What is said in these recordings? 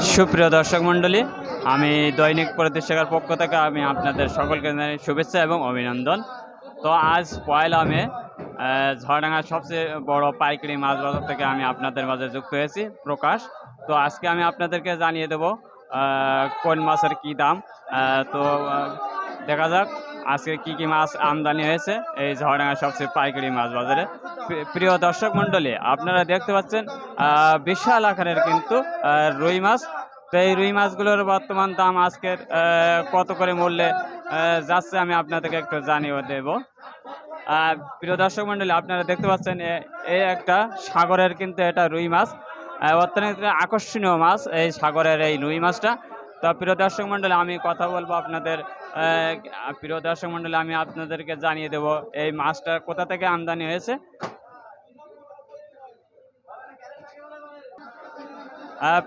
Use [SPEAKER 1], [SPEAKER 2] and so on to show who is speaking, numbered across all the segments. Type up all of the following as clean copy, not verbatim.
[SPEAKER 1] সুপ্রিয় দর্শক মণ্ডলী, আমি দৈনিক প্রতিষ্ঠাকার পক্ষ থেকে আমি আপনাদের সকলকে জানাই শুভেচ্ছা এবং অভিনন্দন। তো আজ পয়লা মে, ঝড়ডাঙ্গার সবচেয়ে বড় পাইকারি মাছ বাজার থেকে আমি আপনাদের মাঝে যুক্ত হয়েছি প্রকাশ। তো আজকে আমি আপনাদেরকে জানিয়ে দেব কোন মাছের কী দাম। তো দেখা যাক আজকে কি কি মাছ আমদানি হয়েছে এই ঝড়ডাঙ্গার সবচেয়ে পাইকারি মাছ বাজারে। প্রিয় দর্শক মণ্ডলী, আপনারা দেখতে পাচ্ছেন বিশাল আকারের কিন্তু রুই মাছ। তো এই রুই মাছগুলোর বর্তমান দাম আজকের কত করে মূল্যে যাচ্ছে আমি আপনাদেরকে একটু জানিয়ে দেব। প্রিয় দর্শক মণ্ডলী, আপনারা দেখতে পাচ্ছেন এই একটা সাগরের কিন্তু এটা রুই মাছ, অত্যন্ত আকর্ষণীয় মাছ এই সাগরের এই রুই মাছটা। তো প্রিয় দর্শক মণ্ডলী, আমি কথা বলবো আপনাদের প্রিয় দর্শক মণ্ডলী, আমি আপনাদেরকে জানিয়ে দেব এই মাছটা কোথা থেকে আমদানি হয়েছে।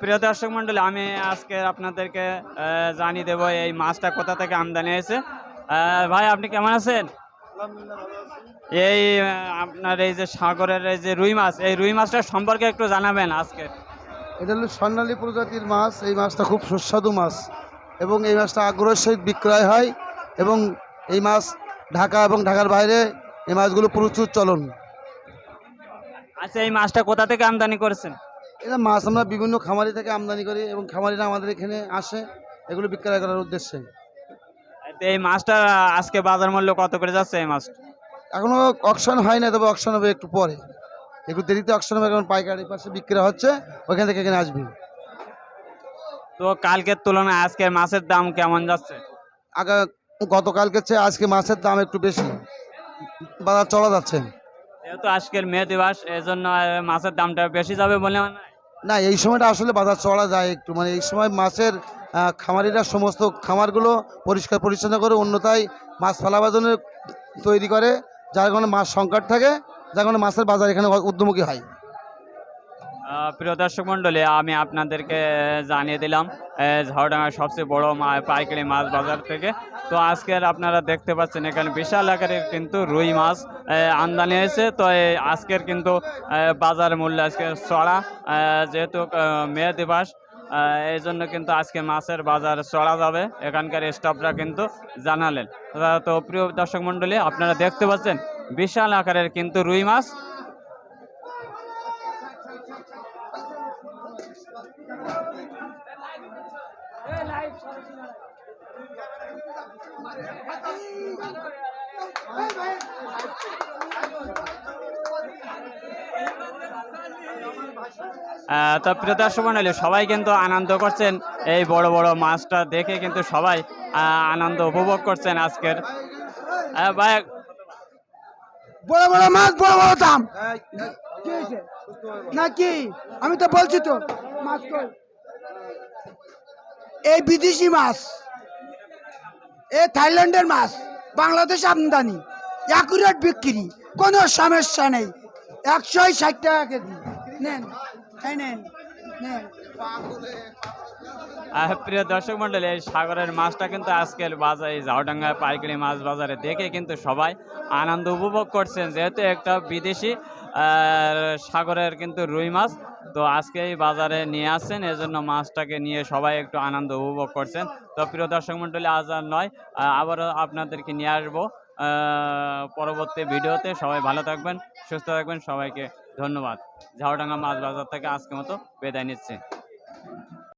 [SPEAKER 1] প্রিয় দর্শক মণ্ডলী, আমি আজকে আপনাদেরকে জানিয়ে দেব এই মাছটা কোথা থেকে আমদানি হয়েছে। ভাই, আপনি কেমন আছেন? এই আপনার এই যে সাগরের এই যে রুই মাছ, এই রুই মাছটার সম্পর্কে একটু জানাবেন আজকে।
[SPEAKER 2] এটা হলো স্বর্ণালী প্রজাতির মাছ। এই মাছটা খুব সুস্বাদু মাছ এবং এই মাছটা আগ্রহের সহিত বিক্রয় হয় এবং এই মাছ ঢাকা এবং ঢাকার বাইরে এই মাছগুলো প্রচুর চলন।
[SPEAKER 1] আচ্ছা, এই মাছটা কোথা থেকে আমদানি করেছেন?
[SPEAKER 2] এটা মাছ আমরা বিভিন্ন খামারি থেকে আমদানি করি এবং খামারিরা আমাদের এখানে আসে এগুলো বিক্রয় করার উদ্দেশ্যে।
[SPEAKER 1] এই মাছটা আজকে বাজার মূল্য কত করে যাচ্ছে এই মাছটা?
[SPEAKER 2] এখনও অকশন হয় না, তবে অকশন হবে একটু পরে, একটু দেরিতে অকশন হবে, কারণ পাইকারি পাশে বিক্রি হচ্ছে, ওইখান থেকে এখানে আসবে।
[SPEAKER 1] তো কালকের তুলনায় আজকের মাছের দাম কেমন যাচ্ছে?
[SPEAKER 2] গতকালকে চেয়ে আজকে মাছের দাম একটু বেশি, বাজার চলা যাচ্ছে।
[SPEAKER 1] যেহেতু আজকের মে দিবস, এই জন্য মাছের দামটা বেশি যাবে বলে মনে হয়?
[SPEAKER 2] না, এই সময়টা আসলে বাজার চড়া যায় একটু, মানে এই সময় মাছের খামারিরা সমস্ত খামারগুলো পরিষ্কার পরিচ্ছন্ন করে অন্যথায় মাছ ফেলাবার জন্য তৈরি করে, যার কারণে মাছ সংকট থাকে, যার কারণে মাছের বাজার এখানে ঊর্ধ্বমুখী হয়।
[SPEAKER 1] প্রিয় দর্শক মণ্ডলী, আমি আপনাদেরকে জানিয়ে দিলাম ঝড়ডাঙ্গার সবচেয়ে বড় পাইকারি মাছ বাজার থেকে। তো আজকের আপনারা দেখতে পাচ্ছেন এখানে বিশাল আকারের কিন্তু রুই মাছ আমদানি হয়েছে। তো আজকের কিন্তু বাজার মূল্য আজকে চড়া, যেহেতু মে দিবস, এই জন্য কিন্তু আজকে মাছের বাজার চড়া যাবে, এখানকার স্টাফরা কিন্তু জানালেন। তো প্রিয় দর্শক মণ্ডলী, আপনারা দেখতে পাচ্ছেন বিশাল আকারের কিন্তু রুই মাছ। তো প্রিয় দর্শক মণ্ডলী, সবাই কিন্তু আনন্দ করছেন এই বড় বড় মাছটা দেখে, কিন্তু সবাই আনন্দ উপভোগ করছেন আজকের। ভাই,
[SPEAKER 3] বড় বড় মাছ, বড় বড় দাম নাকি? আমি তো বলছি তো মাছ কই, এই বিদেশি মাছ, এই থাইল্যান্ডের মাছ, বাংলাদেশ আমদানি, অ্যাকুরেট বিক্রি, কোনো সমস্যা নেই। 160 টাকা কেজি নেন, নেন নেন।
[SPEAKER 1] প্রিয় দর্শক মণ্ডলী, এই সাগরের মাছটা কিন্তু আজকের বাজারে ঝাউডাঙ্গা পাইকারি মাছ বাজারে দেখে কিন্তু সবাই আনন্দ উপভোগ করছেন, যেহেতু একটা বিদেশি সাগরের কিন্তু রুই মাছ। তো আজকে এই বাজারে নিয়ে আসছেন, এজন্য মাছটাকে নিয়ে সবাই একটু আনন্দ উপভোগ করছেন। তো প্রিয় দর্শক মণ্ডলী, আজ আর নয়, আবারও আপনাদেরকে নিয়ে আসবো পরবর্তী ভিডিওতে। সবাই ভালো থাকবেন, সুস্থ থাকবেন, সবাইকে ধন্যবাদ। ঝাউডাঙ্গা মাছ বাজার থেকে আজকের মতো বিদায় নিচ্ছি।